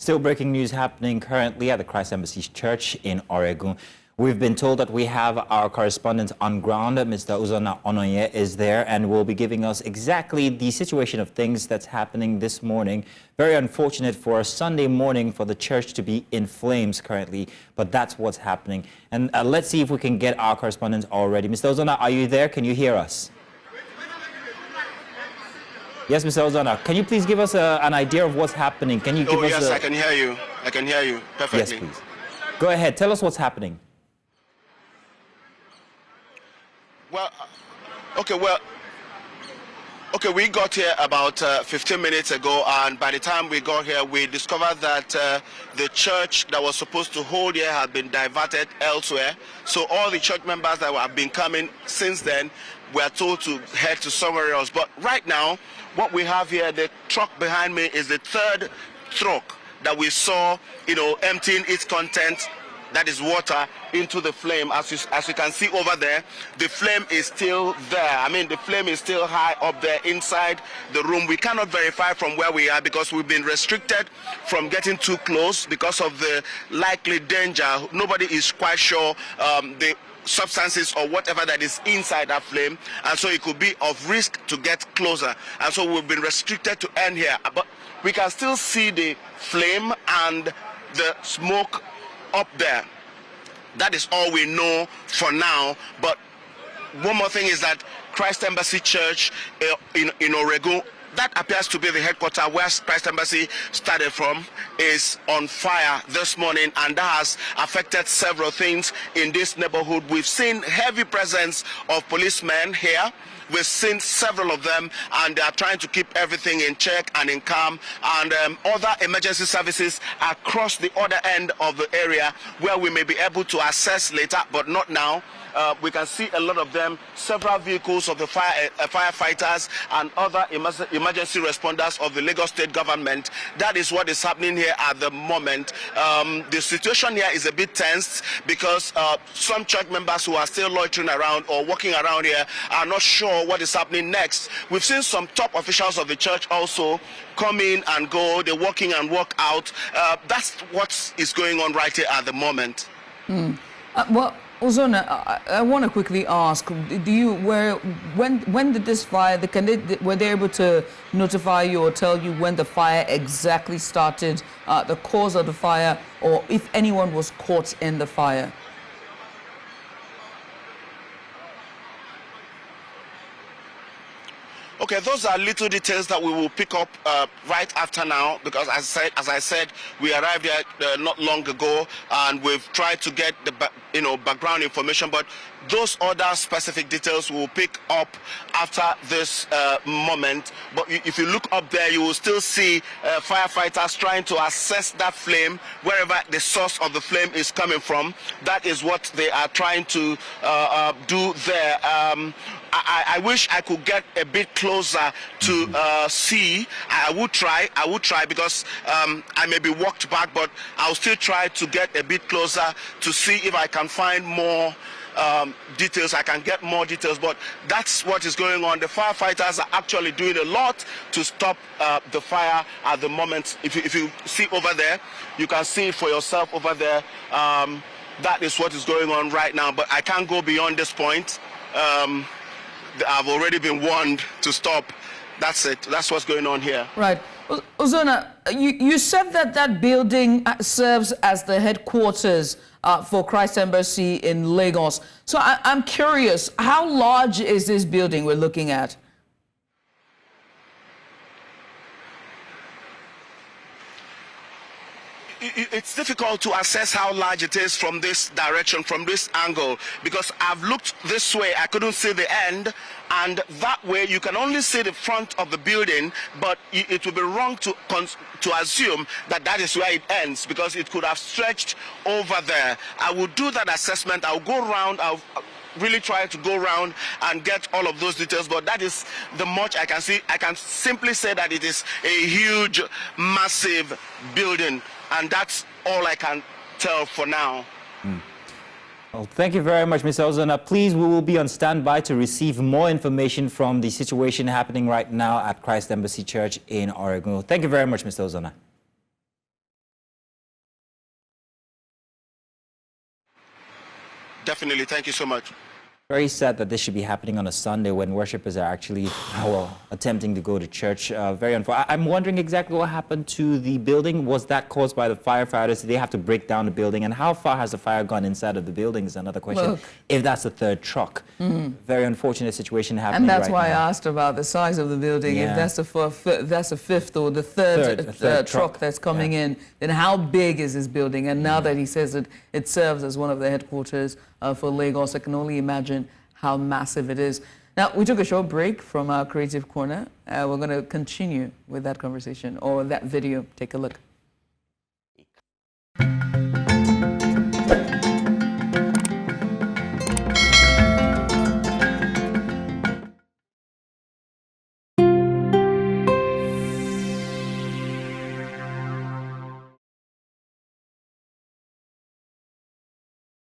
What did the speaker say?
Still breaking news happening currently at the Christ Embassy Church in Oregun. We've been told that we have our correspondent on ground. Mr. Uzonna Ononye is there and will be giving us exactly the situation of things that's happening this morning. Very unfortunate for a Sunday morning for the church to be in flames currently, but that's what's happening. And let's see if we can get our correspondent already. Mr. Uzonna, are you there? Can you hear us? Yes, Mr. Uzonna, can you please give us an idea of what's happening? Can you give us yes, I can hear you. I can hear you perfectly. Yes, please. Go ahead. Tell us what's happening. We got here about 15 minutes ago, and by the time we got here, we discovered that the church that was supposed to hold here had been diverted elsewhere. So all the church members that have been coming since then were told to head to somewhere else. But right now, what we have here, the truck behind me is the third truck that we saw, emptying its content, that is water, into the flame. As you can see over there, the flame is still there. I mean, the flame is still high up there inside the room. We cannot verify from where we are because we've been restricted from getting too close because of the likely danger. Nobody is quite sure the substances or whatever that is inside that flame, and so it could be of risk to get closer, and so we've been restricted to end here. But we can still see the flame and the smoke up there. That is all we know for now. But one more thing is that Christ Embassy Church in Oregun, that appears to be the headquarters where Christ Embassy started from, is on fire this morning, and that has affected several things in this neighborhood. We've seen heavy presence of policemen here. We've seen several of them, and they are trying to keep everything in check and in calm. And other emergency services across the other end of the area where we may be able to access later, but not now. We can see a lot of them, several vehicles of the firefighters and other emergency responders of the Lagos State government. That is what is happening here at the moment. The situation here is a bit tense because some church members who are still loitering around or walking around here are not sure what is happening next. We've seen some top officials of the church also come in and go. They walk in and walk out. That's what is going on right here at the moment. Well, Uzonna, I want to quickly ask: when did this fire? Were they able to notify you or tell you when the fire exactly started, the cause of the fire, or if anyone was caught in the fire? Okay, those are little details that we will pick up right after now, because as I said, we arrived here not long ago, and we've tried to get the background information, but those other specific details we will pick up after this moment. But if you look up there, you will still see firefighters trying to assess that flame, wherever the source of the flame is coming from. That is what they are trying to do there. I wish I could get a bit closer to see. I would try because I may be walked back, but I'll still try to get a bit closer to see if I can find more details. I can get more details, but that's what is going on. The firefighters are actually doing a lot to stop the fire at the moment. If you see over there, you can see it for yourself over there. That is what is going on right now, but I can't go beyond this point. I've already been warned to stop. That's it. That's what's going on here. Right. Uzonna, you said that building serves as the headquarters for Christ Embassy in Lagos. So I'm curious, how large is this building we're looking at? It's difficult to assess how large it is from this direction, from this angle, because I've looked this way, I couldn't see the end, and that way you can only see the front of the building, but it would be wrong to assume that that is where it ends, because it could have stretched over there. I will do that assessment. I'll go around. I'll really try to go around and get all of those details, but that is the much I can see. I can simply say that it is a huge, massive building, and that's all I can tell for now. Well, thank you very much, Mr. Uzonna. Please, we will be on standby to receive more information from the situation happening right now at Christ Embassy Church in Oregun. Thank you very much, Mr. Uzonna. Definitely. Thank you so much. Very sad that this should be happening on a Sunday when worshippers are actually, well, attempting to go to church. Very unfortunate. I'm wondering exactly what happened to the building. Was that caused by the firefighters? Did they have to break down the building? And how far has the fire gone inside of the building is another question. Look. If that's the third truck. Very unfortunate situation happening And that's right why now. I asked about the size of the building. Yeah. If that's the fifth or the third truck that's coming in, then how big is this building? And now that he says that it serves as one of the headquarters for Lagos, I can only imagine how massive it is. Now, we took a short break from our Creative Corner. We're going to continue with that conversation or that video. Take a look.